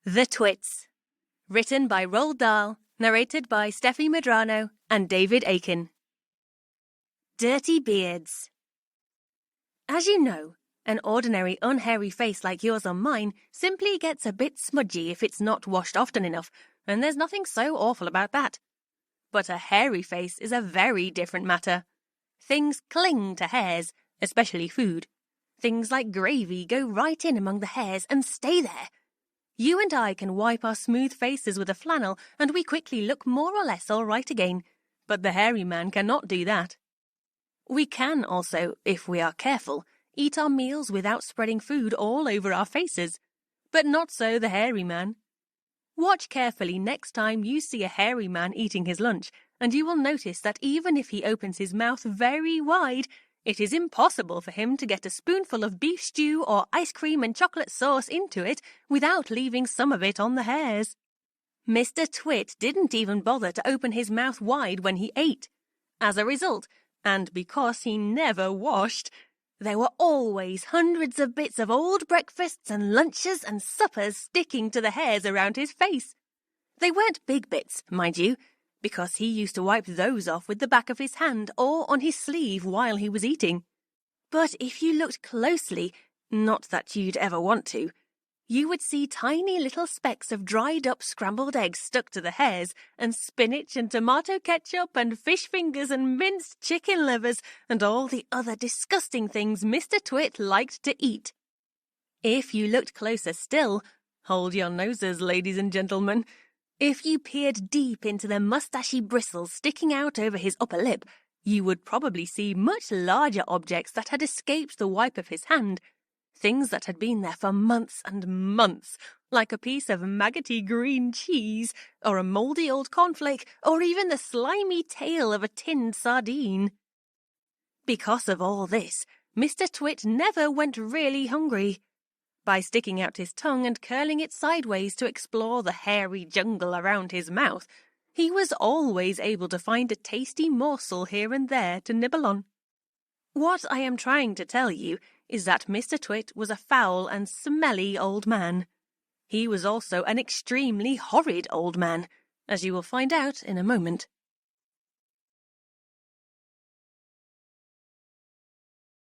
The Twits. Written by Roald Dahl, narrated by Steffi Medrano and David Aiken. Dirty Beards. As you know, an ordinary unhairy face like yours or mine simply gets a bit smudgy if it's not washed often enough, and there's nothing so awful about that. But a hairy face is a very different matter. Things cling to hairs, especially food. Things like gravy go right in among the hairs and stay there. You and I can wipe our smooth faces with a flannel and we quickly look more or less all right again, but the hairy man cannot do that. We can also, if we are careful, eat our meals without spreading food all over our faces, but not so the hairy man. Watch carefully next time you see a hairy man eating his lunch, and you will notice that even if he opens his mouth very wide, it is impossible for him to get a spoonful of beef stew or ice cream and chocolate sauce into it without leaving some of it on the hairs. Mr. Twit didn't even bother to open his mouth wide when he ate. As a result, and because he never washed, there were always hundreds of bits of old breakfasts and lunches and suppers sticking to the hairs around his face. They weren't big bits, mind you, because he used to wipe those off with the back of his hand or on his sleeve while he was eating. But if you looked closely, not that you'd ever want to, you would see tiny little specks of dried-up scrambled eggs stuck to the hairs, and spinach and tomato ketchup and fish fingers and minced chicken livers and all the other disgusting things Mr. Twit liked to eat. If you looked closer still, hold your noses, ladies and gentlemen, if you peered deep into the mustachy bristles sticking out over his upper lip, you would probably see much larger objects that had escaped the wipe of his hand, things that had been there for months and months, like a piece of maggoty green cheese, or a mouldy old cornflake, or even the slimy tail of a tinned sardine. Because of all this, Mr. Twit never went really hungry. By sticking out his tongue and curling it sideways to explore the hairy jungle around his mouth, he was always able to find a tasty morsel here and there to nibble on. What I am trying to tell you is that Mr. Twit was a foul and smelly old man. He was also an extremely horrid old man, as you will find out in a moment.